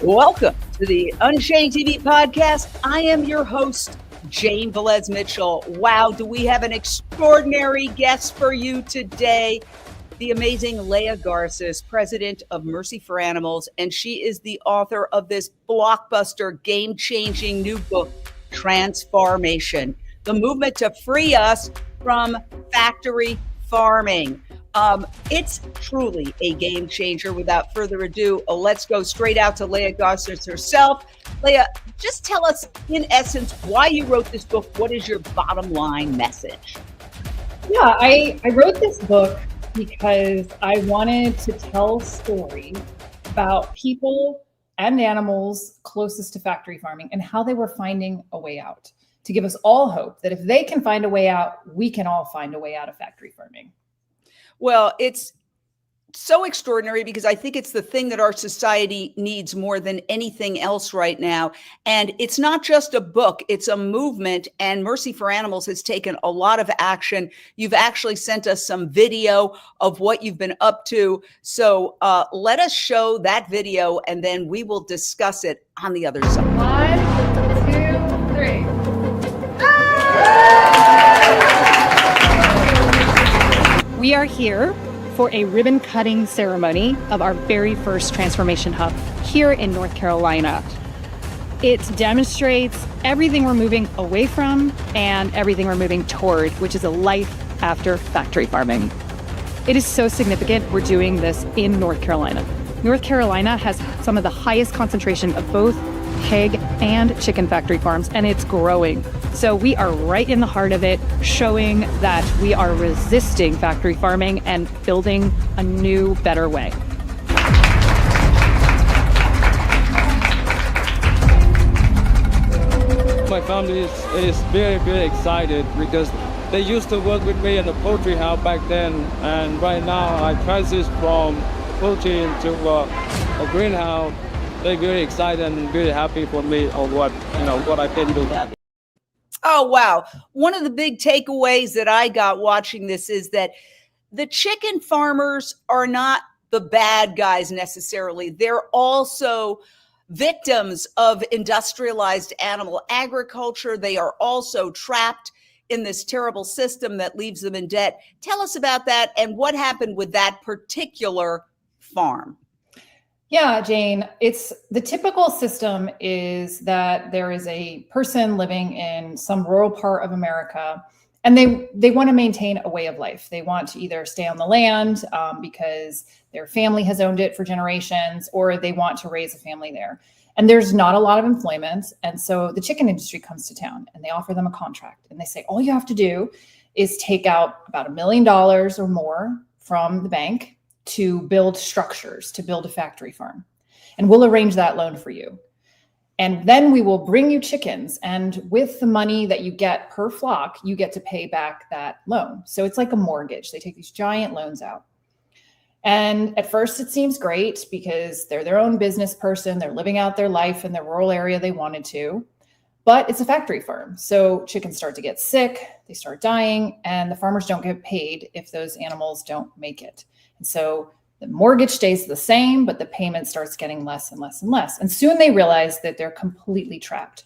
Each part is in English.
Welcome to the Unchained TV podcast. I am your host, Jane Velez Mitchell. Wow, do we have an extraordinary guest for you today? The amazing Leah Garcés, president of Mercy for Animals, and she is the author of this blockbuster, game-changing new book, Transfarmation, the movement to free us from factory farming. It's truly a game changer. Without further ado, let's go straight out to Leah Garcés herself. Leah, just tell us, in essence, why you wrote this book. What is your bottom line message? Yeah, I wrote this book because I wanted to tell stories about people and animals closest to factory farming and how they were finding a way out, to give us all hope that if they can find a way out, we can all find a way out of factory farming. Well, it's so extraordinary because I think it's the thing that our society needs more than anything else right now. And it's not just a book, it's a movement. And Mercy for Animals has taken a lot of action. You've actually sent us some video of what you've been up to. So let us show that video and then we will discuss it on the other side. 1, 2, 3. We are here for a ribbon cutting ceremony of our very first transformation hub here in North Carolina. It demonstrates everything we're moving away from and everything we're moving toward, which is a life after factory farming. It is so significant we're doing this in North Carolina. North Carolina has some of the highest concentration of both pig and chicken factory farms, and it's growing. So we are right in the heart of it, showing that we are resisting factory farming and building a new, better way. My family is very, very excited because they used to work with me in the poultry house back then, and right now I transitioned from poultry into a greenhouse. They're very excited and very happy for me on what I can do. Oh, wow. One of the big takeaways that I got watching this is that the chicken farmers are not the bad guys necessarily. They're also victims of industrialized animal agriculture. They are also trapped in this terrible system that leaves them in debt. Tell us about that and what happened with that particular farm. Yeah, Jane, it's the typical system is that there is a person living in some rural part of America and they want to maintain a way of life. They want to either stay on the land because their family has owned it for generations, or they want to raise a family there. And there's not a lot of employment. And so the chicken industry comes to town and they offer them a contract and they say, all you have to do is take out about $1 million or more from the bank to build structures, to build a factory farm. And we'll arrange that loan for you. And then we will bring you chickens. And with the money that you get per flock, you get to pay back that loan. So it's like a mortgage. They take these giant loans out. And at first it seems great because they're their own business person. They're living out their life in the rural area they wanted to. But it's a factory farm. So chickens start to get sick, they start dying, and the farmers don't get paid if those animals don't make it. And so the mortgage stays the same, but the payment starts getting less and less and less. And soon they realize that they're completely trapped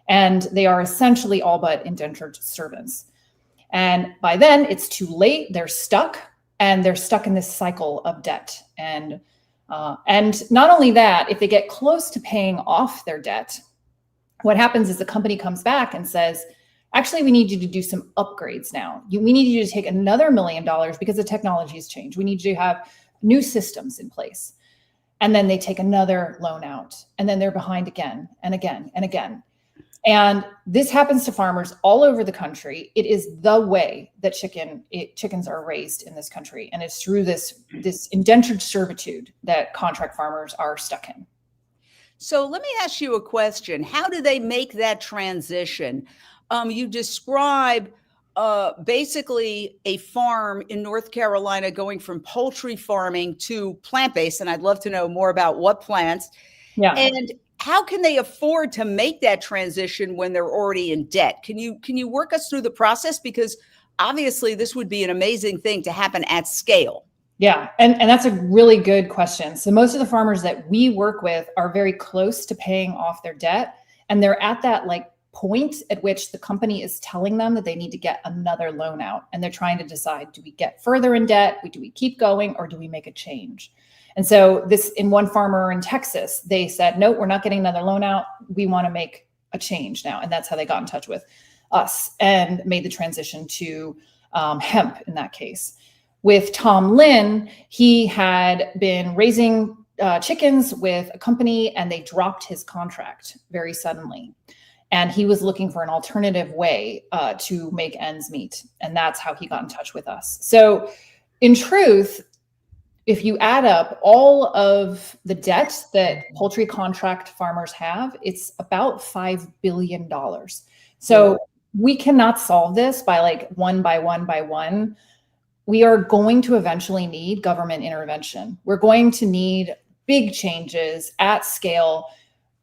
and they are essentially all but indentured servants. And by then it's too late. They're stuck in this cycle of debt. And not only that, if they get close to paying off their debt, what happens is the company comes back and says, actually, we need you to do some upgrades now. We need you to take another $1 million because the technology has changed. We need you to have new systems in place. And then they take another loan out. And then they're behind again and again and again. And this happens to farmers all over the country. It is the way that chickens are raised in this country. And it's through this indentured servitude that contract farmers are stuck in. So let me ask you a question. How do they make that transition? You describe basically a farm in North Carolina going from poultry farming to plant-based, and I'd love to know more about what plants. Yeah. And how can they afford to make that transition when they're already in debt? Can you work us through the process? Because obviously this would be an amazing thing to happen at scale. Yeah, and that's a really good question. So most of the farmers that we work with are very close to paying off their debt, and they're at that like point at which the company is telling them that they need to get another loan out, and they're trying to decide, do we get further in debt, do we keep going, or do we make a change? And so this, in one farmer in Texas, they said, no, we're not getting another loan out. We want to make a change now. And that's how they got in touch with us and made the transition to hemp in that case. With Tom Lynn, he had been raising chickens with a company and they dropped his contract very suddenly. And he was looking for an alternative way to make ends meet. And that's how he got in touch with us. So in truth, if you add up all of the debt that poultry contract farmers have, it's about $5 billion. So we cannot solve this by like one by one. We are going to eventually need government intervention. We're going to need big changes at scale.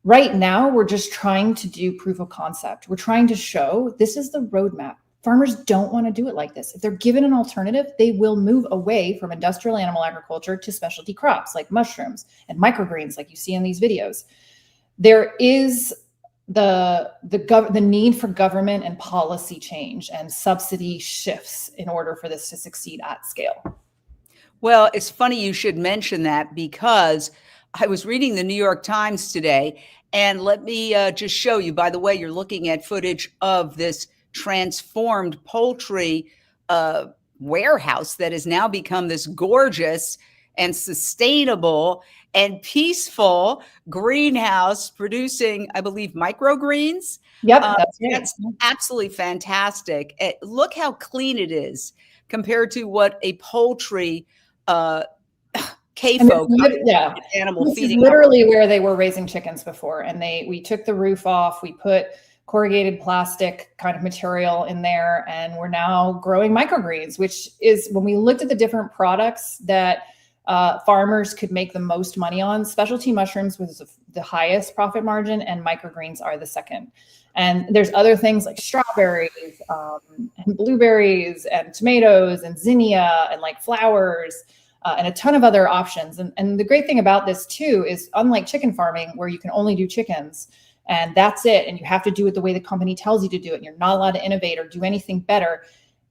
Right now, we're just trying to do proof of concept. We're trying to show this is the roadmap. Farmers don't want to do it like this. If they're given an alternative, they will move away from industrial animal agriculture to specialty crops like mushrooms and microgreens, like you see in these videos. There is the need for government and policy change and subsidy shifts in order for this to succeed at scale. Well, it's funny you should mention that because I was reading the New York Times today, and let me just show you, by the way, you're looking at footage of this transformed poultry warehouse that has now become this gorgeous and sustainable and peaceful greenhouse producing, I believe, microgreens. Yep, that's absolutely fantastic. Look how clean it is compared to what a poultry CAFO animal feeding. This is literally where they were raising chickens before, and we took the roof off. We put corrugated plastic kind of material in there, and we're now growing microgreens, which is, when we looked at the different products that farmers could make the most money on, specialty mushrooms was the highest profit margin, and microgreens are the second. And there's other things like strawberries and blueberries and tomatoes and zinnia and like flowers and a ton of other options. And the great thing about this too is, unlike chicken farming where you can only do chickens and that's it, and you have to do it the way the company tells you to do it, and you're not allowed to innovate or do anything better.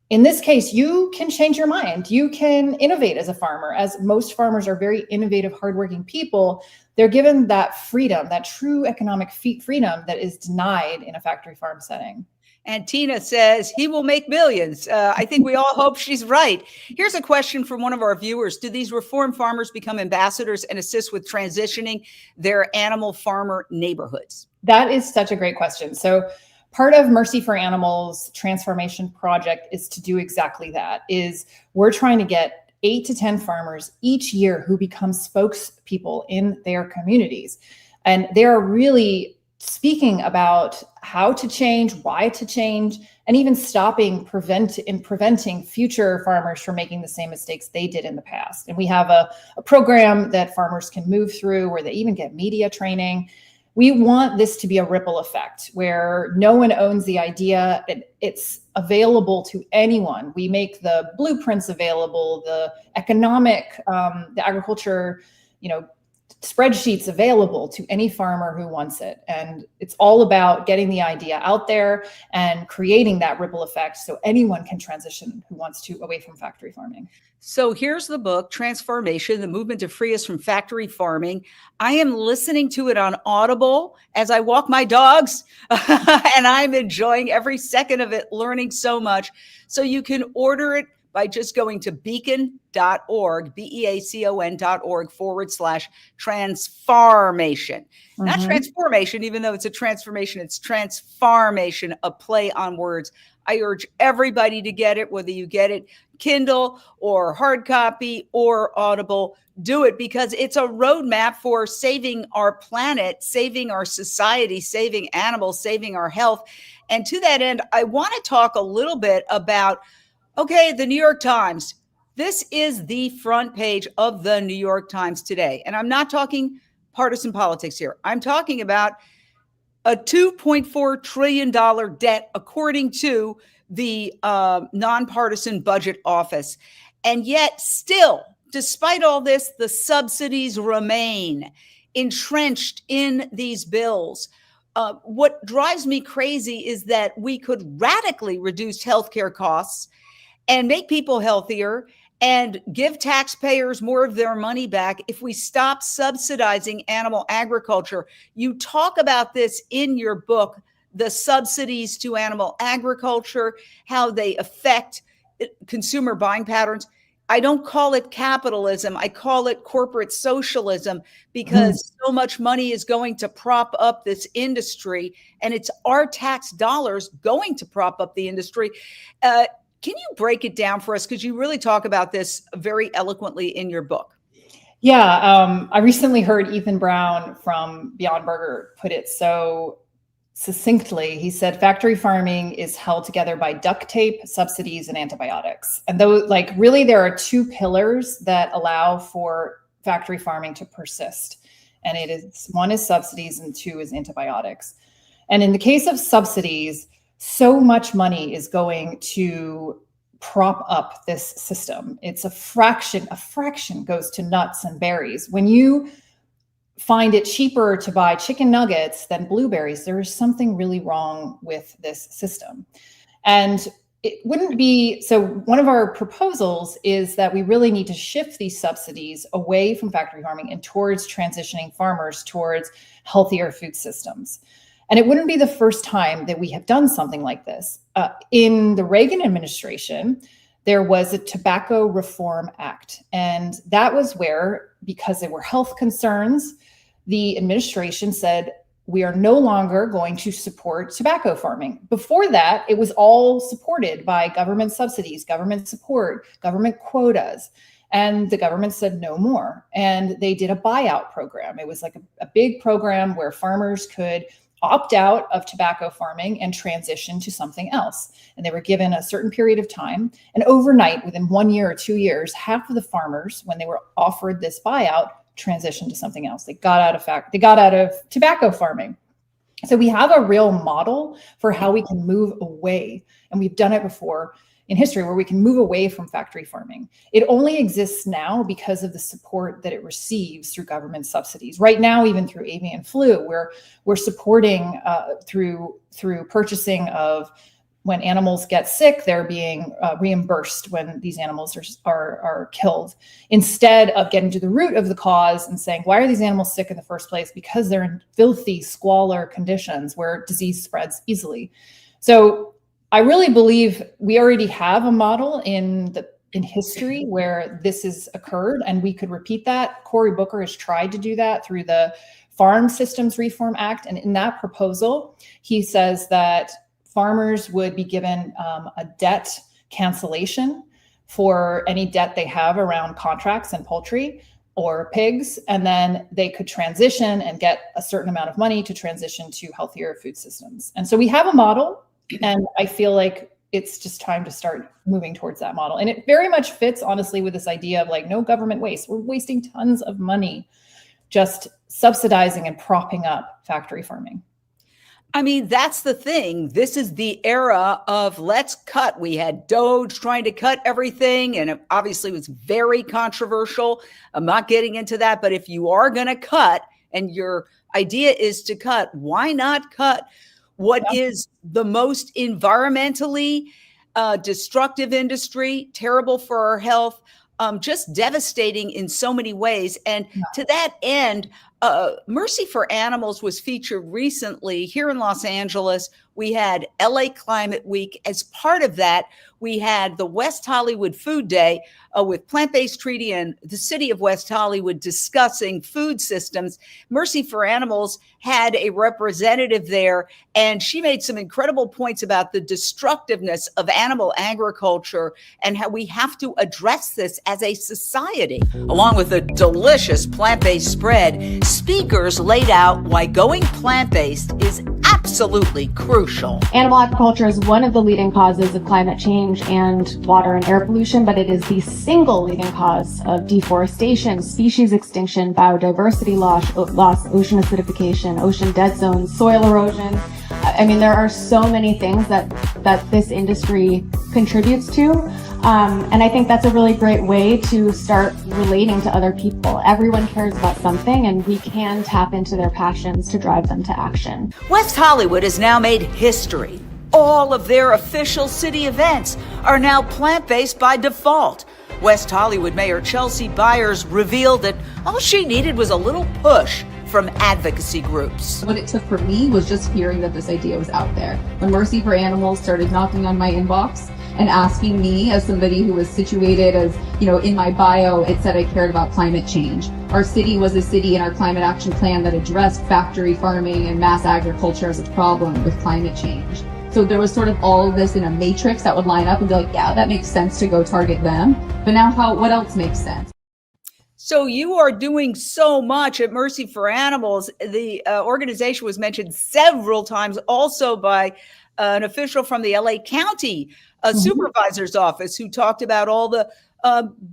In this case, you can change your mind. You can innovate as a farmer, as most farmers are very innovative, hardworking people. They're given that freedom, that true economic freedom that is denied in a factory farm setting. And Tina says he will make millions. I think we all hope she's right. Here's a question from one of our viewers. Do these reform farmers become ambassadors and assist with transitioning their animal farmer neighborhoods? That is such a great question. So part of Mercy for Animals Transfarmation project is to do exactly that. We're trying to get 8 to 10 farmers each year who become spokespeople in their communities. And they are really speaking about how to change, why to change, and even preventing future farmers from making the same mistakes they did in the past. And we have a program that farmers can move through where they even get media training. We want this to be a ripple effect where no one owns the idea. It's available to anyone. We make the blueprints available, the economic, the agriculture, spreadsheets available to any farmer who wants it. And it's all about getting the idea out there and creating that ripple effect so anyone can transition who wants to away from factory farming. So here's the book, Transfarmation, the movement to free us from factory farming. I am listening to it on Audible as I walk my dogs, and I'm enjoying every second of it, learning so much. So you can order it by just going to beacon.org, beacon.org/transfarmation. Not transformation, even though it's a transformation, it's transfarmation, a play on words. I urge everybody to get it, whether you get it Kindle or hard copy or Audible. Do it because it's a roadmap for saving our planet, saving our society, saving animals, saving our health. And to that end, I want to talk a little bit about, okay, the New York Times. This is the front page of the New York Times today. And I'm not talking partisan politics here. I'm talking about a $2.4 trillion debt, according to the nonpartisan budget office. And yet still, despite all this, the subsidies remain entrenched in these bills. What drives me crazy is that we could radically reduce healthcare costs and make people healthier and give taxpayers more of their money back if we stop subsidizing animal agriculture. You talk about this in your book, the subsidies to animal agriculture, how they affect consumer buying patterns. I don't call it capitalism. I call it corporate socialism, because so much money is going to prop up this industry, and it's our tax dollars going to prop up the industry. Can you break it down for us? Because you really talk about this very eloquently in your book. Yeah, I recently heard Ethan Brown from Beyond Burger put it so succinctly. He said, factory farming is held together by duct tape, subsidies, and antibiotics. And though, like, really, there are two pillars that allow for factory farming to persist. And one is subsidies and two is antibiotics. And in the case of subsidies, so much money is going to prop up this system. It's a fraction goes to nuts and berries. When you find it cheaper to buy chicken nuggets than blueberries, there is something really wrong with this system. And it wouldn't be, so one of our proposals is that we really need to shift these subsidies away from factory farming and towards transitioning farmers towards healthier food systems. And it wouldn't be the first time that we have done something like this. In the Reagan administration, there was a Tobacco Reform Act. And that was where, because there were health concerns, the administration said, we are no longer going to support tobacco farming. Before that, it was all supported by government subsidies, government support, government quotas. And the government said no more. And they did a buyout program. It was like a big program where farmers could opt out of tobacco farming and transition to something else. And they were given a certain period of time. And overnight, within 1 year or 2 years, half of the farmers, when they were offered this buyout, transitioned to something else. They got out of tobacco farming. So we have a real model for how we can move away. And we've done it before in history, where we can move away from factory farming. It only exists now because of the support that it receives through government subsidies. Right now, even through avian flu, we're supporting through purchasing of, when animals get sick, they're being reimbursed when these animals are killed, instead of getting to the root of the cause and saying, why are these animals sick in the first place? Because they're in filthy squalor conditions where disease spreads easily. So I really believe we already have a model in history where this has occurred, and we could repeat that. Cory Booker has tried to do that through the Farm Systems Reform Act. And in that proposal, he says that farmers would be given a debt cancellation for any debt they have around contracts and poultry or pigs, and then they could transition and get a certain amount of money to transition to healthier food systems. And so we have a model, and I feel like it's just time to start moving towards that model. And it very much fits, honestly, with this idea of like no government waste. We're wasting tons of money just subsidizing and propping up factory farming. I mean, that's the thing. This is the era of let's cut. We had Doge trying to cut everything, and it obviously was very controversial. I'm not getting into that, but if you are going to cut and your idea is to cut, why not cut what is the most environmentally destructive industry, terrible for our health, just devastating in so many ways. And to that end, Mercy for Animals was featured recently here in Los Angeles. We had LA Climate Week. As part of that, we had the West Hollywood Food Day with Plant-Based Treaty and the city of West Hollywood discussing food systems. Mercy for Animals had a representative there, and she made some incredible points about the destructiveness of animal agriculture and how we have to address this as a society. Along with a delicious plant-based spread, speakers laid out why going plant-based is absolutely crucial. Animal agriculture is one of the leading causes of climate change and water and air pollution, but it is the single leading cause of deforestation, species extinction, biodiversity loss, ocean acidification, ocean dead zones, soil erosion. I mean, there are so many things that this industry contributes to. And I think that's a really great way to start relating to other people. Everyone cares about something, and we can tap into their passions to drive them to action. West Hollywood has now made history. All of their official city events are now plant-based by default. West Hollywood Mayor Chelsea Byers revealed that all she needed was a little push from advocacy groups. What it took for me was just hearing that this idea was out there. When Mercy for Animals started knocking on my inbox and asking me, as somebody who was situated as, in my bio, it said I cared about climate change. Our city was a city in our climate action plan that addressed factory farming and mass agriculture as a problem with climate change. So there was sort of all of this in a matrix that would line up and be like, yeah, that makes sense to go target them. But now what else makes sense? So you are doing so much at Mercy for Animals. The organization was mentioned several times also by an official from the LA County Supervisor's Office, who talked about all the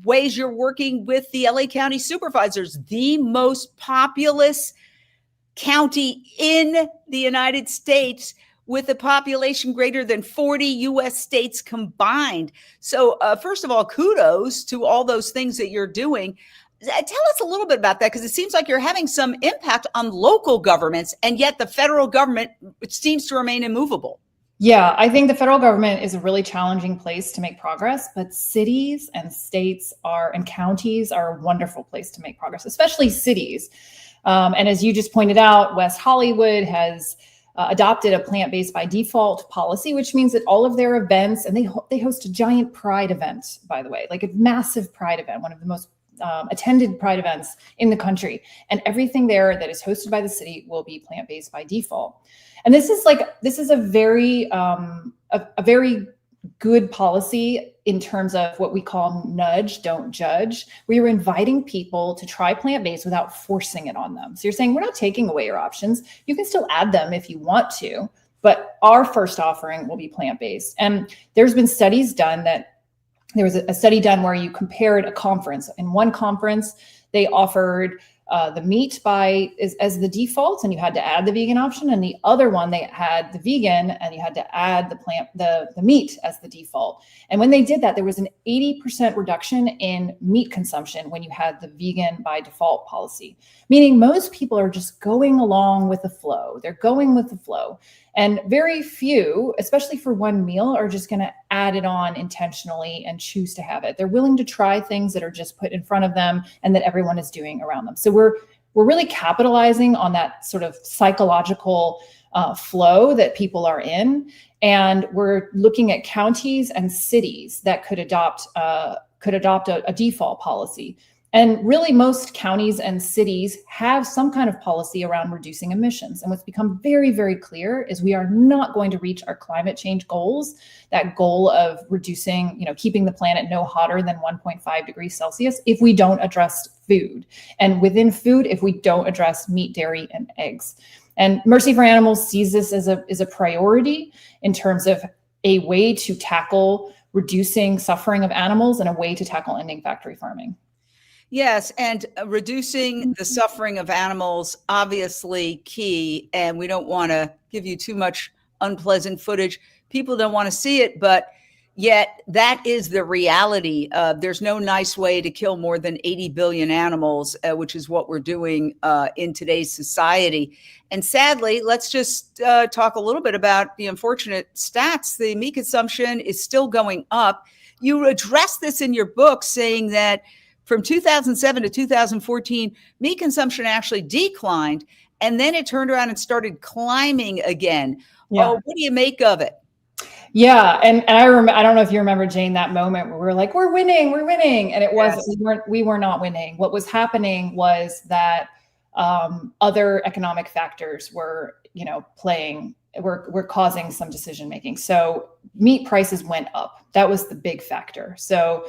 ways you're working with the LA County supervisors, the most populous county in the United States, with a population greater than 40 U.S. states combined. So first of all, kudos to all those things that you're doing. Tell us a little bit about that, because it seems like you're having some impact on local governments, and yet the federal government seems to remain immovable. Yeah, I think the federal government is a really challenging place to make progress, but cities and states and counties are a wonderful place to make progress, especially cities. And as you just pointed out, West Hollywood has adopted a plant-based by default policy, which means that all of their events, and they host a giant pride event, by the way, like a massive pride event, one of the most attended pride events in the country, and everything there that is hosted by the city will be plant-based by default. And this is a very good policy in terms of what we call nudge, don't judge, where you're inviting people to try plant-based without forcing it on them. So you're saying, we're not taking away your options. You can still add them if you want to, but our first offering will be plant-based. And there's been studies done that there was a study done where you compared a conference. In one conference, they offered the meat as the default, and you had to add the vegan option. And the other one, they had the vegan, and you had to add the meat as the default. And when they did that, there was an 80% reduction in meat consumption when you had the vegan by default policy, meaning most people are just going along with the flow. They're going with the flow. And very few, especially for one meal, are just going to add it on intentionally and choose to have it. They're willing to try things that are just put in front of them and that everyone is doing around them. So we're really capitalizing on that sort of psychological flow that people are in. And we're looking at counties and cities that could adopt a default policy. And really, most counties and cities have some kind of policy around reducing emissions. And what's become very, very clear is we are not going to reach our climate change goals, that goal of reducing, keeping the planet no hotter than 1.5 degrees Celsius, if we don't address food. And within food, if we don't address meat, dairy, and eggs. And Mercy for Animals sees this as a priority in terms of a way to tackle reducing suffering of animals and a way to tackle ending factory farming. Yes, and reducing the suffering of animals, obviously key, and we don't want to give you too much unpleasant footage. People don't want to see it, but yet that is the reality. There's no nice way to kill more than 80 billion animals, which is what we're doing in today's society. And sadly, let's just talk a little bit about the unfortunate stats. The meat consumption is still going up. You address this in your book, saying that from 2007 to 2014, meat consumption actually declined, and then it turned around and started climbing again. Yeah. Oh, what do you make of it? Yeah, and I remember, I don't know if you remember, Jane, that moment where we were like, we're winning, and it wasn't. We were not winning. What was happening was that other economic factors were, were causing some decision making. So meat prices went up. That was the big factor. So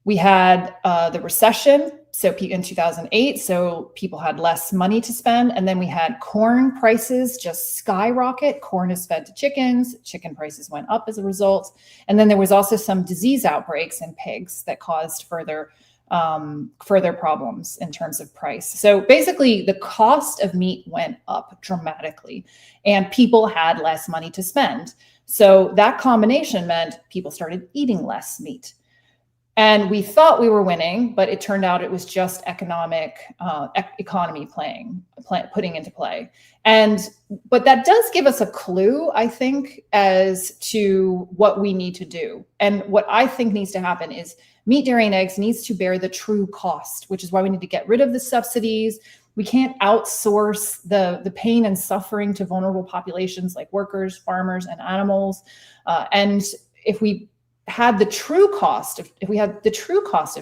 we had the recession, so in 2008, so people had less money to spend. And then we had corn prices just skyrocket. Corn is fed to chickens. Chicken prices went up as a result. And then there was also some disease outbreaks in pigs that caused further problems in terms of price. So basically, the cost of meat went up dramatically, and people had less money to spend. So that combination meant people started eating less meat. And we thought we were winning, but it turned out it was just economy putting into play. But that does give us a clue, I think, as to what we need to do. And what I think needs to happen is meat, dairy, and eggs needs to bear the true cost, which is why we need to get rid of the subsidies. We can't outsource the pain and suffering to vulnerable populations like workers, farmers, and animals. And if we had the true cost of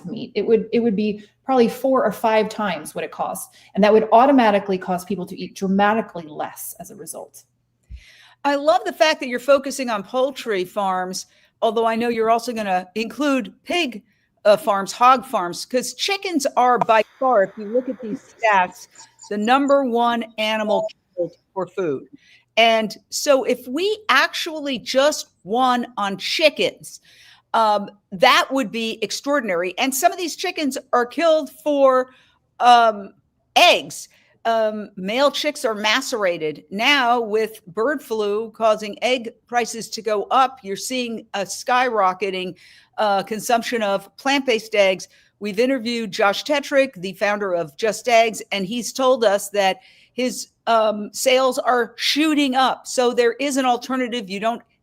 meat, it would be probably 4 or 5 times what it costs. And that would automatically cause people to eat dramatically less as a result. I love the fact that you're focusing on poultry farms, although I know you're also going to include pig farms, hog farms, because chickens are by far, if you look at these stats, the #1 animal killed for food. And so if we actually just won on chickens, that would be extraordinary. And some of these chickens are killed for eggs. Male chicks are macerated. Now with bird flu causing egg prices to go up, you're seeing a skyrocketing consumption of plant-based eggs. We've interviewed Josh Tetrick, the founder of Just Eggs, and he's told us that his sales are shooting up. So there is an alternative.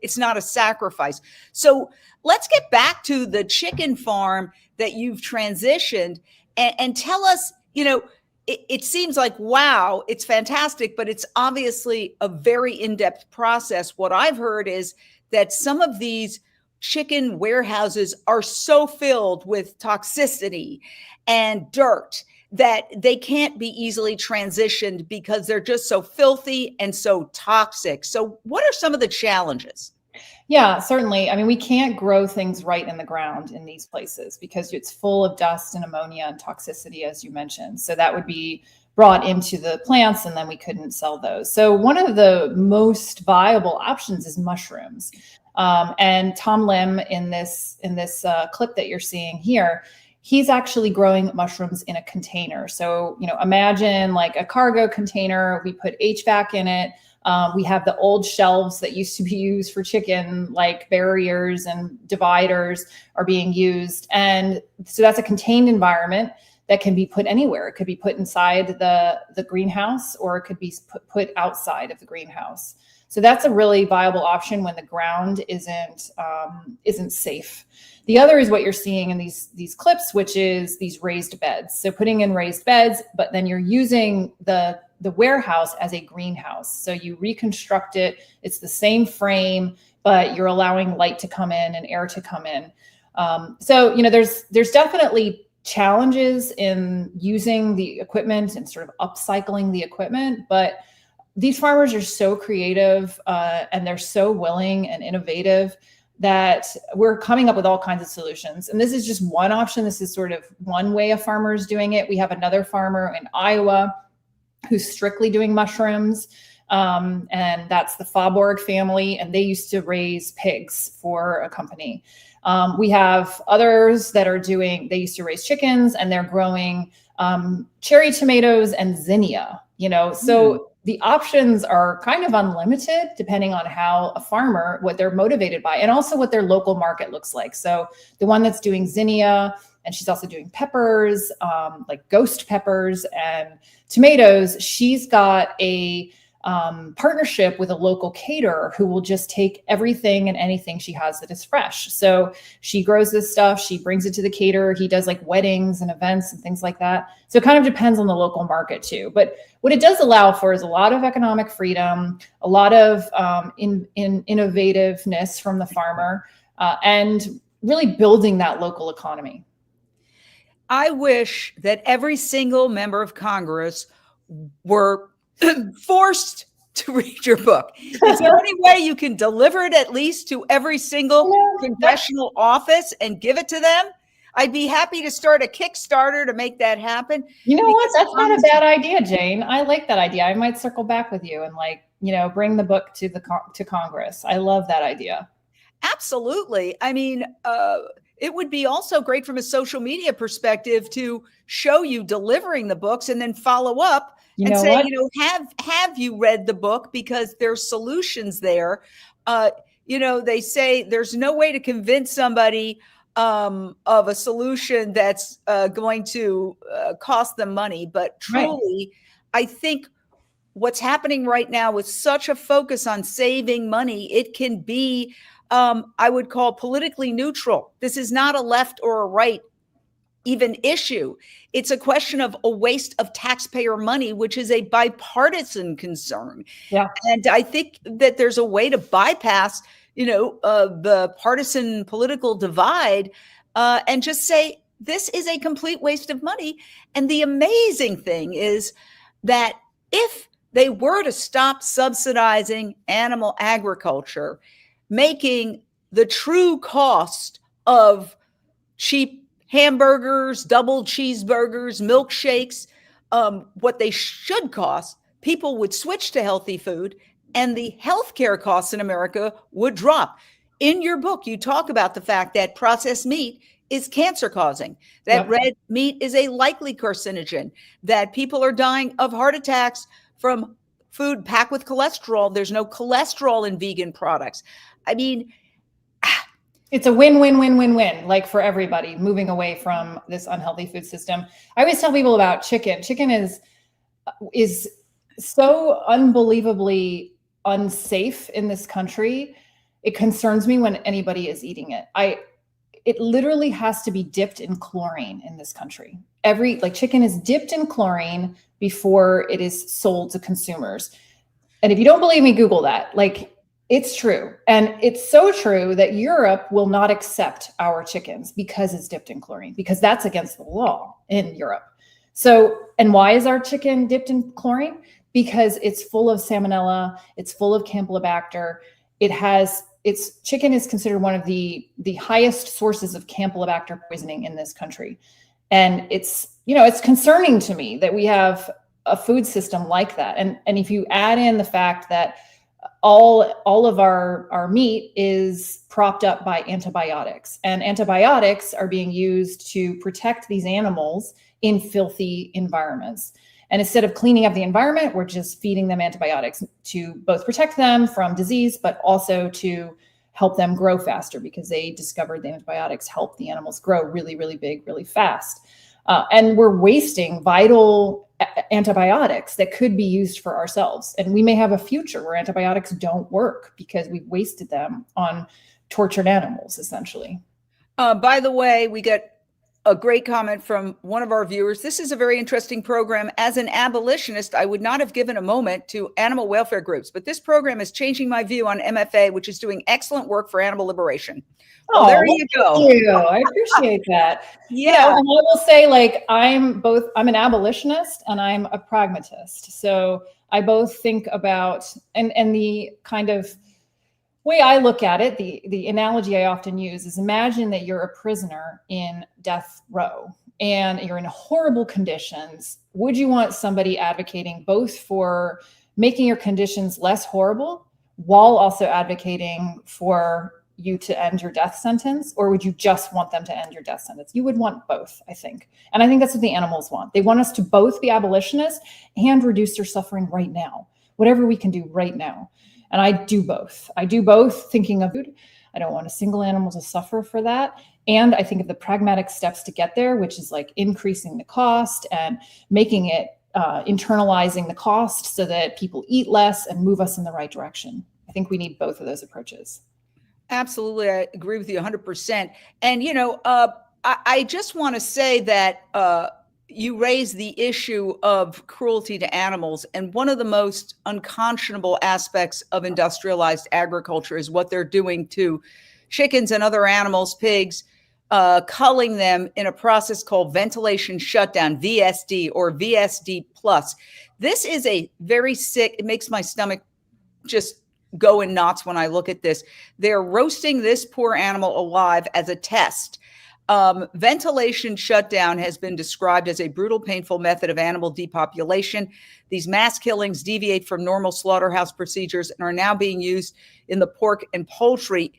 It's not a sacrifice. So let's get back to the chicken farm that you've transitioned and tell us, it seems like, wow, it's fantastic, but it's obviously a very in-depth process. What I've heard is that some of these chicken warehouses are so filled with toxicity and dirt that they can't be easily transitioned because they're just so filthy and so toxic. So what are some of the challenges? Yeah, certainly. I mean, we can't grow things right in the ground in these places because it's full of dust and ammonia and toxicity, as you mentioned. So that would be brought into the plants and then we couldn't sell those. So one of the most viable options is mushrooms. And Tom Lim in this clip that you're seeing here, he's actually growing mushrooms in a container. So, imagine like a cargo container, we put HVAC in it. We have the old shelves that used to be used for chicken, like barriers and dividers are being used. And so that's a contained environment that can be put anywhere. It could be put inside the greenhouse, or it could be put outside of the greenhouse. So that's a really viable option when the ground isn't safe. The other is what you're seeing in these clips, which is these raised beds. So putting in raised beds, but then you're using the warehouse as a greenhouse. So you reconstruct it. It's the same frame, but you're allowing light to come in and air to come in. So there's definitely challenges in using the equipment and sort of upcycling the equipment, but these farmers are so creative and they're so willing and innovative that we're coming up with all kinds of solutions. And this is just one option. This is sort of one way a farmer is doing it. We have another farmer in Iowa who's strictly doing mushrooms. And that's the Faubourg family. And they used to raise pigs for a company. We have others that they used to raise chickens and they're growing cherry tomatoes and zinnia, so the options are kind of unlimited depending on what they're motivated by and also what their local market looks like. So the one that's doing zinnia, and she's also doing peppers, like ghost peppers and tomatoes, she's got a partnership with a local caterer who will just take everything and anything she has that is fresh. So she grows this stuff, she brings it to the caterer. He does like weddings and events and things like that. So it kind of depends on the local market too. But what it does allow for is a lot of economic freedom, a lot of innovativeness from the farmer, and really building that local economy. I wish that every single member of Congress were forced to read your book. Is there any way you can deliver it at least to every single congressional office and give it to them? I'd be happy to start a Kickstarter to make that happen. You know what? That's not a bad idea, Jane. I like that idea. I might circle back with you and bring the book to Congress. I love that idea. Absolutely. I mean, it would be also great from a social media perspective to show you delivering the books and then follow up and say, have you read the book? Because there's solutions there. they say there's no way to convince somebody of a solution that's going to cost them money. But truly, I think what's happening right now with such a focus on saving money, it can be, I would call, politically neutral. This is not a left or a right even issue. It's a question of a waste of taxpayer money, which is a bipartisan concern. Yeah. And I think that there's a way to bypass, the partisan political divide and just say, this is a complete waste of money. And the amazing thing is that if they were to stop subsidizing animal agriculture, making the true cost of cheap hamburgers, double cheeseburgers, milkshakes, what they should cost, people would switch to healthy food and the healthcare costs in America would drop. In your book, you talk about the fact that processed meat is cancer causing, that red meat is a likely carcinogen, that people are dying of heart attacks from food packed with cholesterol. There's no cholesterol in vegan products. I mean, it's a win-win-win-win-win, like for everybody moving away from this unhealthy food system. I always tell people about chicken. Chicken is so unbelievably unsafe in this country. It concerns me when anybody is eating it. It literally has to be dipped in chlorine in this country. Chicken is dipped in chlorine before it is sold to consumers. And if you don't believe me, Google that. It's true. And it's so true that Europe will not accept our chickens because it's dipped in chlorine, because that's against the law in Europe. So, and why is our chicken dipped in chlorine? Because it's full of salmonella, it's full of Campylobacter. Chicken is considered one of the highest sources of Campylobacter poisoning in this country. And it's concerning to me that we have a food system like that. And if you add in the fact that all of our meat is propped up by antibiotics, and antibiotics are being used to protect these animals in filthy environments. And instead of cleaning up the environment, we're just feeding them antibiotics to both protect them from disease, but also to help them grow faster, because they discovered the antibiotics help the animals grow really, really big, really fast. And we're wasting vital antibiotics that could be used for ourselves. And we may have a future where antibiotics don't work because we wasted them on tortured animals, essentially. By the way, we got a great comment from one of our viewers. This is a very interesting program. As an abolitionist, I would not have given a moment to animal welfare groups, but this program is changing my view on MFA, which is doing excellent work for animal liberation. Well, there you go. Thank you. I appreciate that. Yeah. And I will say, I'm an abolitionist and I'm a pragmatist. So I both think about, and the kind of way I look at it, the analogy I often use is, imagine that you're a prisoner in death row and you're in horrible conditions. Would you want somebody advocating both for making your conditions less horrible while also advocating for you to end your death sentence? Or would you just want them to end your death sentence? You would want both, I think. And I think that's what the animals want. They want us to both be abolitionists and reduce their suffering right now, whatever we can do right now. And I do both. I do both, thinking of food. I don't want a single animal to suffer for that. And I think of the pragmatic steps to get there, which is increasing the cost and making it, internalizing the cost so that people eat less and move us in the right direction. I think we need both of those approaches. Absolutely. I agree with you 100%. And, I just want to say that you raise the issue of cruelty to animals. And one of the most unconscionable aspects of industrialized agriculture is what they're doing to chickens and other animals, pigs, culling them in a process called ventilation shutdown, VSD or VSD plus. This is a very sick, it makes my stomach just go in knots when I look at this. They're roasting this poor animal alive as a test. Ventilation shutdown has been described as a brutal, painful method of animal depopulation. These mass killings deviate from normal slaughterhouse procedures and are now being used in the pork and poultry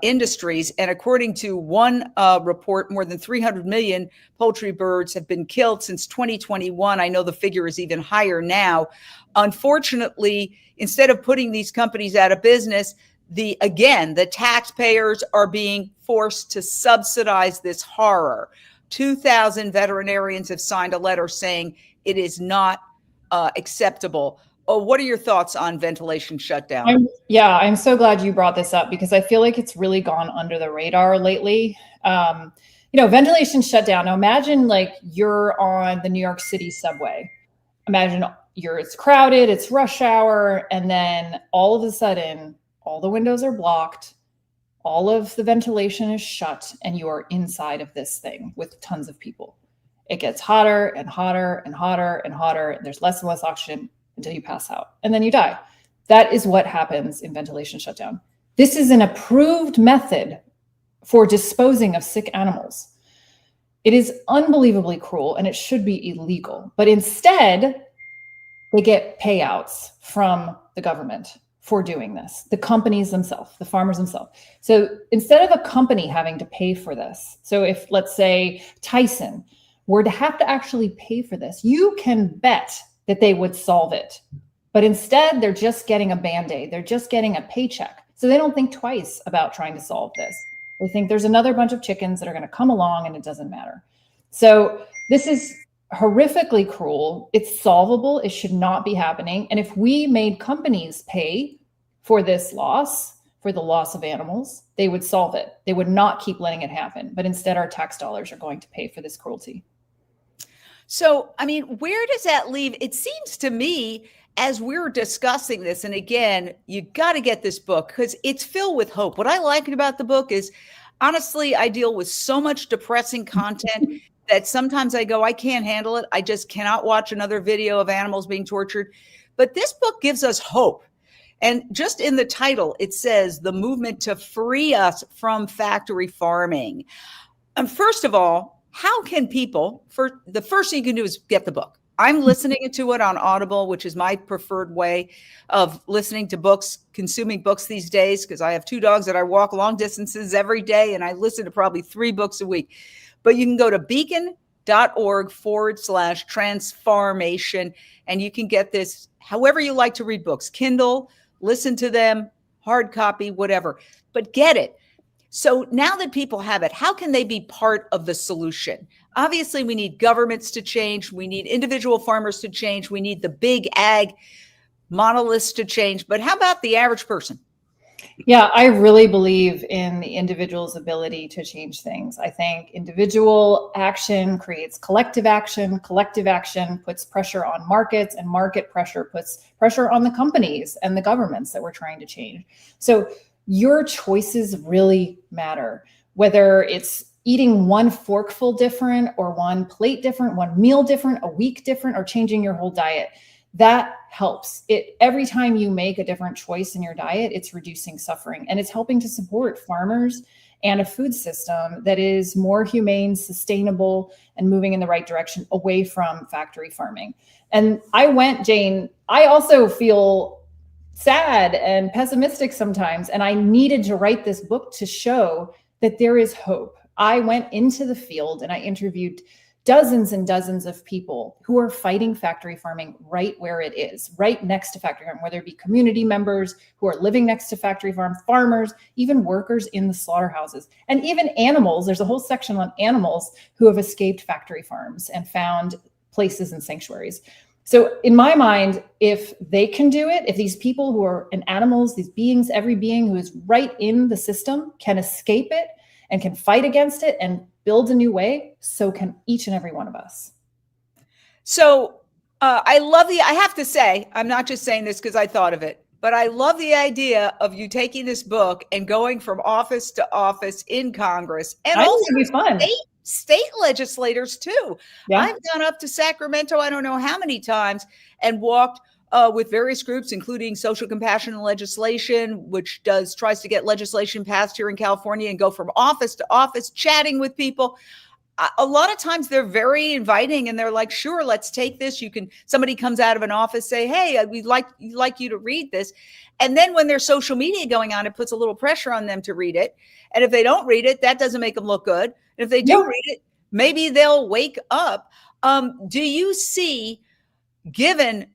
industries. And according to one report, more than 300 million poultry birds have been killed since 2021. I know the figure is even higher now. Unfortunately, instead of putting these companies out of business, the taxpayers are being forced to subsidize this horror. 2,000 veterinarians have signed a letter saying it is not acceptable. Oh, what are your thoughts on ventilation shutdown? I'm so glad you brought this up because I feel like it's really gone under the radar lately. Ventilation shutdown. Now imagine like you're on the New York City subway. Imagine it's crowded, it's rush hour, and then all of a sudden, all the windows are blocked, all of the ventilation is shut, and you are inside of this thing with tons of people. It gets hotter and hotter and hotter and hotter, and there's less and less oxygen until you pass out, and then you die. That is what happens in ventilation shutdown. This is an approved method for disposing of sick animals. It is unbelievably cruel, and it should be illegal. But instead, they get payouts from the government for doing this, the companies themselves, the farmers themselves. So instead of a company having to pay for this, so if, let's say, Tyson were to have to actually pay for this, you can bet that they would solve it. But instead, they're just getting a Band-Aid. They're just getting a paycheck. So they don't think twice about trying to solve this. They think there's another bunch of chickens that are going to come along and it doesn't matter. So this is horrifically cruel. It's solvable. It should not be happening. And if we made companies pay for this loss, for the loss of animals, they would solve it. They would not keep letting it happen. But instead, our tax dollars are going to pay for this cruelty. So, I mean, where does that leave? It seems to me, as we're discussing this, and again, you got to get this book because it's filled with hope. What I like about the book is, honestly, I deal with so much depressing content that sometimes I go, I can't handle it. I just cannot watch another video of animals being tortured. But this book gives us hope. And just in the title, it says the movement to free us from factory farming. And first of all, how can people, the first thing you can do is get the book. I'm listening to it on Audible, which is my preferred way of listening to books, consuming books these days, because I have 2 dogs that I walk long distances every day, and I listen to probably 3 books a week. But you can go to beacon.org/transfarmation, and you can get this however you like to read books, Kindle, listen to them, hard copy, whatever, but get it. So now that people have it, how can they be part of the solution? Obviously, we need governments to change. We need individual farmers to change. We need the big ag monoliths to change. But how about the average person? Yeah, I really believe in the individual's ability to change things. I think individual action creates collective action. Collective action puts pressure on markets, and market pressure puts pressure on the companies and the governments that we're trying to change. So your choices really matter, whether it's eating one forkful different or one plate different, one meal different, a week different, or changing your whole diet. That helps. Every time you make a different choice in your diet, it's reducing suffering, and it's helping to support farmers and a food system that is more humane, sustainable, and moving in the right direction away from factory farming. And Jane, I also feel sad and pessimistic sometimes, and I needed to write this book to show that there is hope. I went into the field and I interviewed dozens and dozens of people who are fighting factory farming right where it is, right next to factory farm, whether it be community members who are living next to factory farm, farmers, even workers in the slaughterhouses, and even animals. There's a whole section on animals who have escaped factory farms and found places and sanctuaries. So in my mind, if they can do it, if these people who are in animals, these beings, every being who is right in the system can escape it and can fight against it and build a new way, so can each and every one of us. So I have to say, I'm not just saying this because I thought of it, but I love the idea of you taking this book and going from office to office in Congress, and also it'd be fun. State legislators too. Yeah. I've gone up to Sacramento, I don't know how many times, and walked with various groups, including Social Compassion and Legislation, which tries to get legislation passed here in California, and go from office to office, chatting with people. A lot of times they're very inviting, and they're like, sure, let's take this. Somebody comes out of an office, say, hey, we'd like you to read this. And then when there's social media going on, it puts a little pressure on them to read it. And if they don't read it, that doesn't make them look good. And if they do read it, maybe they'll wake up. Do you see, given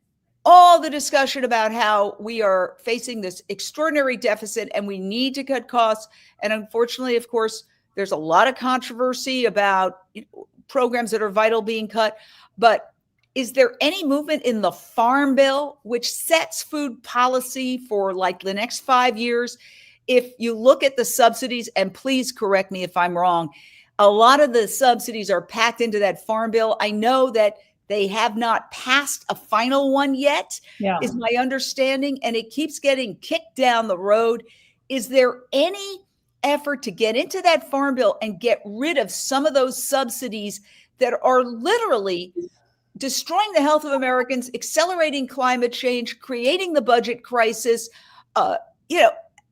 all the discussion about how we are facing this extraordinary deficit and we need to cut costs. And unfortunately, of course, there's a lot of controversy about programs that are vital being cut. But is there any movement in the Farm Bill, which sets food policy for like the next 5 years? If you look at the subsidies, and please correct me if I'm wrong, a lot of the subsidies are packed into that Farm Bill. I know that they have not passed a final one yet, is my understanding, and it keeps getting kicked down the road. Is there any effort to get into that Farm Bill and get rid of some of those subsidies that are literally destroying the health of Americans, accelerating climate change, creating the budget crisis?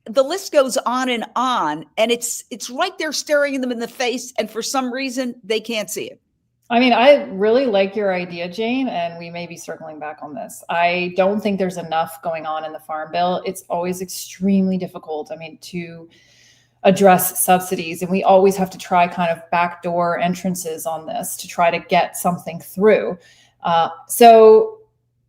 The list goes on, and it's right there staring them in the face, and for some reason they can't see it. I mean, I really like your idea, Jane, and we may be circling back on this. I don't think there's enough going on in the Farm Bill. It's always extremely difficult, to address subsidies, and we always have to try kind of backdoor entrances on this to try to get something through. So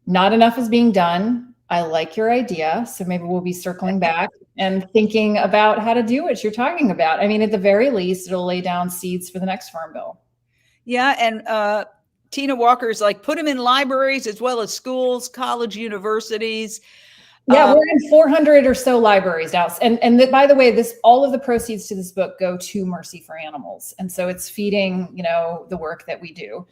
not enough is being done. I like your idea. So maybe we'll be circling back and thinking about how to do what you're talking about. I mean, at the very least, it'll lay down seeds for the next Farm Bill. Yeah, and Tina Walker's like, put them in libraries as well as schools, college, universities. Yeah, we're in 400 or so libraries now. And by the way, all of the proceeds to this book go to Mercy for Animals. And so it's feeding, the work that we do.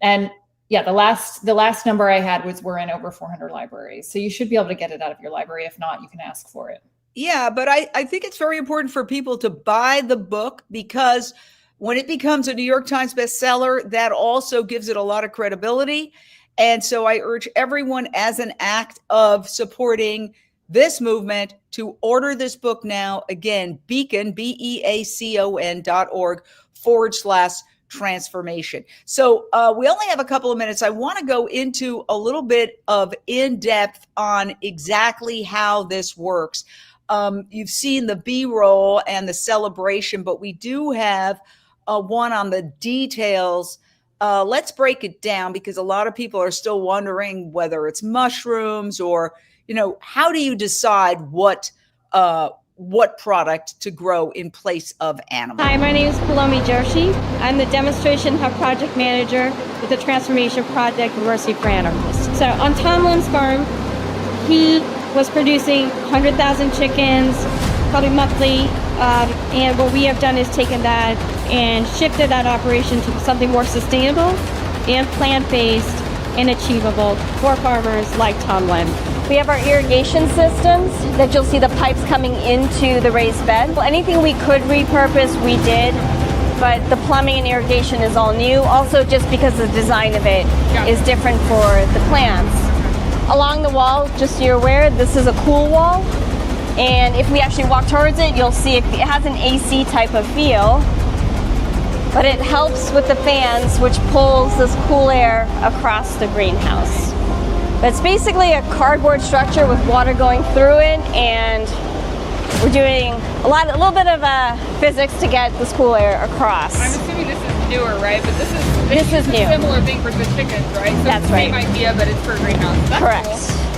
And yeah, the last number I had was we're in over 400 libraries. So you should be able to get it out of your library. If not, you can ask for it. Yeah, but I think it's very important for people to buy the book, because when it becomes a New York Times bestseller, that also gives it a lot of credibility. And so I urge everyone, as an act of supporting this movement, to order this book now. Again, Beacon, beacon.org/transformation. So we only have a couple of minutes. I want to go into a little bit of in-depth on exactly how this works. You've seen the B-roll and the celebration, but we do have one on the details. Let's break it down, because a lot of people are still wondering whether it's mushrooms or, how do you decide what product to grow in place of animals? Hi, my name is Palomi Joshi. I'm the Demonstration Hub Project Manager with the Transformation Project Mercy for Animals. So on Tomlin's farm, he was producing 100,000 chickens, probably monthly. And what we have done is taken that and shifted that operation to something more sustainable and plant-based and achievable for farmers like Tomlin. We have our irrigation systems that you'll see the pipes coming into the raised bed. Well, anything we could repurpose, we did, but the plumbing and irrigation is all new. Also, just because the design of it is different for the plants. Along the wall, just so you're aware, this is a cool wall. And if we actually walk towards it, you'll see it has an AC type of feel, but it helps with the fans, which pulls this cool air across the greenhouse. But it's basically a cardboard structure with water going through it, and we're doing a little bit of physics to get this cool air across. I'm assuming this is newer, right? But this is new. A similar thing for the chickens, right? So That's it's the same right. idea, but it's for a greenhouse. That's Correct. Cool.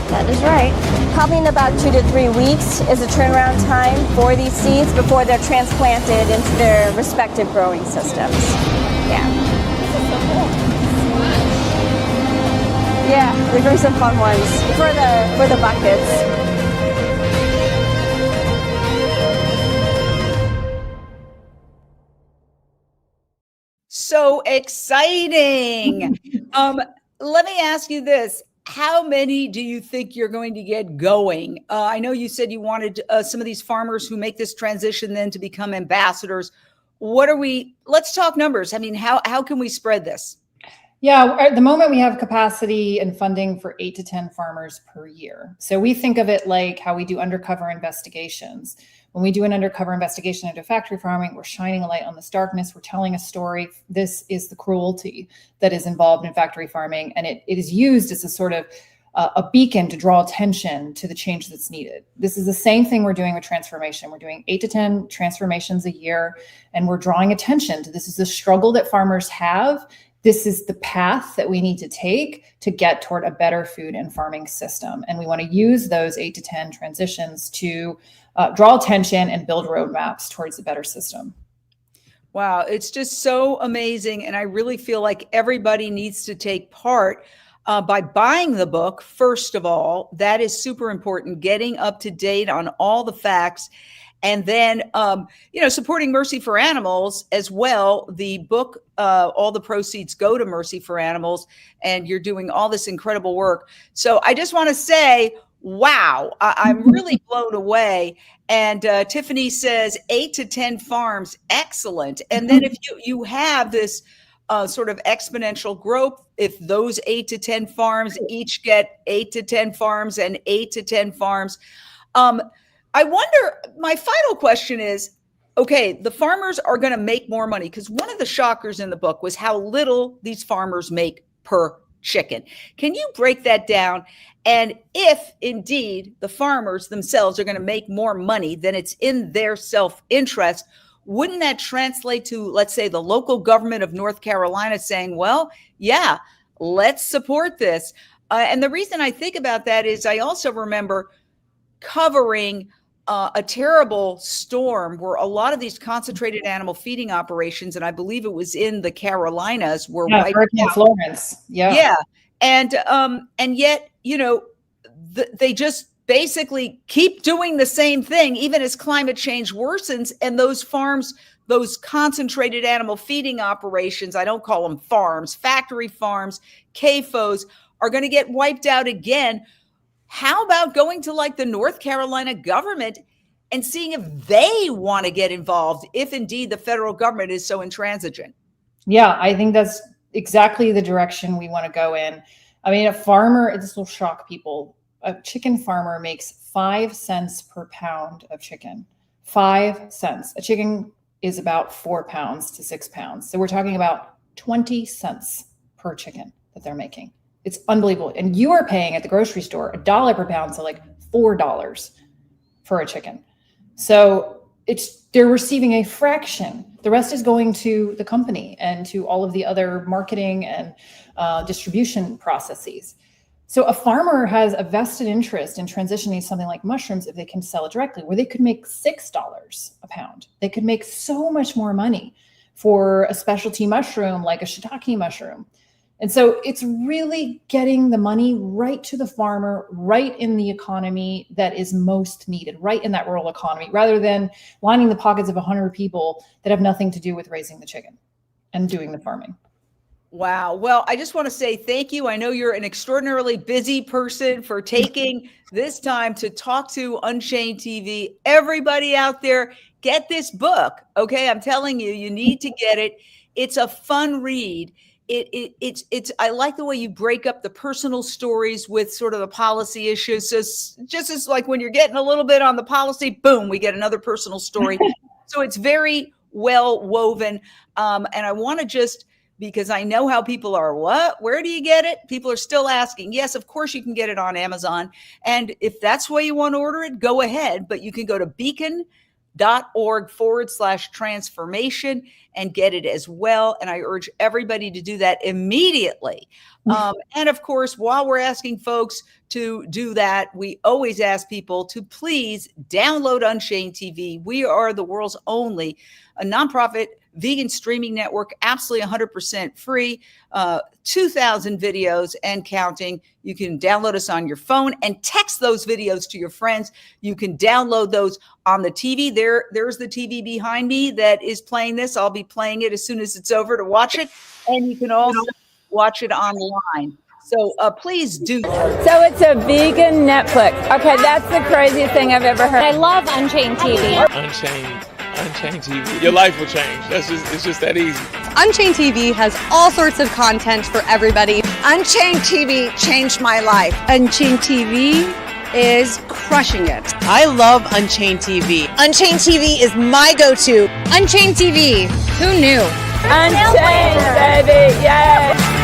That is right. Probably in about 2 to 3 weeks is the turnaround time for these seeds before they're transplanted into their respective growing systems. Yeah. This is so cool. Yeah, we're doing some fun ones for the buckets. So exciting. Let me ask you this. How many do you think you're going to get going? I know you said you wanted some of these farmers who make this transition then to become ambassadors. Let's talk numbers. I mean, how can we spread this? Yeah, at the moment we have capacity and funding for 8 to 10 farmers per year. So we think of it like how we do undercover investigations. When we do an undercover investigation into factory farming, we're shining a light on this darkness. We're telling a story. This is the cruelty that is involved in factory farming. And it is used as a sort of a beacon to draw attention to the change that's needed. This is the same thing we're doing with transformation. We're doing 8 to 10 transformations a year, and we're drawing attention to this is a struggle that farmers have. this is the path that we need to take to get toward a better food and farming system. And we want to use those 8 to 10 transitions to draw attention and build roadmaps towards a better system. Wow, it's just so amazing. And I really feel like everybody needs to take part by buying the book. First of all, that is super important, getting up to date on all the facts. And then, supporting Mercy for Animals as well. The book, all the proceeds go to Mercy for Animals, and you're doing all this incredible work. So I just want to say, wow, I'm really blown away. And Tiffany says 8 to 10 farms, excellent. And then if you have this sort of exponential growth, if those 8 to 10 farms each get 8 to 10 farms and 8 to 10 farms, I wonder, my final question is, okay, the farmers are going to make more money, because one of the shockers in the book was how little these farmers make per chicken. Can you break that down? And if indeed the farmers themselves are going to make more money than it's in their self-interest, wouldn't that translate to, let's say, the local government of North Carolina saying, well, yeah, let's support this? And the reason I think about that is I also remember covering a terrible storm where a lot of these concentrated animal feeding operations, and I believe it was in the Carolinas, were wiped Hurricane out. Florence. Yeah. And yet, they just basically keep doing the same thing, even as climate change worsens. And those farms, those concentrated animal feeding operations, I don't call them farms, factory farms, CAFOs, are going to get wiped out again. How about going to like the North Carolina government and seeing if they want to get involved, if indeed the federal government is so intransigent? Yeah, I think that's exactly the direction we want to go in. I mean, a farmer, this will shock people. A chicken farmer makes 5 cents per pound of chicken. 5 cents. A chicken is about 4 pounds to 6 pounds. So we're talking about 20 cents per chicken that they're making. It's unbelievable. And you are paying at the grocery store $1 per pound, so like $4 for a chicken. So they're receiving a fraction. The rest is going to the company and to all of the other marketing and distribution processes. So a farmer has a vested interest in transitioning something like mushrooms if they can sell it directly, where they could make $6 a pound. They could make so much more money for a specialty mushroom like a shiitake mushroom. And so it's really getting the money right to the farmer, right in the economy that is most needed, right in that rural economy, rather than lining the pockets of 100 people that have nothing to do with raising the chicken and doing the farming. Wow. Well, I just want to say thank you. I know you're an extraordinarily busy person for taking this time to talk to Unchained TV. Everybody out there, get this book. Okay. I'm telling you, you need to get it. It's a fun read. It's I like the way you break up the personal stories with sort of the policy issues. So just as like when you're getting a little bit on the policy, boom, we get another personal story. So it's very well woven. And I want to just, because I know how people are, where do you get it? People are still asking. Yes, of course you can get it on Amazon. And if that's the way you want to order it, go ahead. But you can go to beacon.org/transformation and get it as well. And I urge everybody to do that immediately. And of course, while we're asking folks to do that, we always ask people to please download Unchained TV. We are the world's only a nonprofit vegan streaming network, absolutely 100% free, 2,000 videos and counting. You can download us on your phone and text those videos to your friends. You can download those on the TV. There's the TV behind me that is playing this. I'll be playing it as soon as it's over to watch it. And you can also watch it online. So please do. So it's a vegan Netflix. Okay, that's the craziest thing I've ever heard. I love Unchained TV. Unchained TV. Your life will change. It's just that easy. Unchained TV has all sorts of content for everybody. Unchained TV changed my life. Unchained TV is crushing it. I love Unchained TV. Unchained TV is my go-to. Unchained TV. Who knew? Unchained, baby. Yes.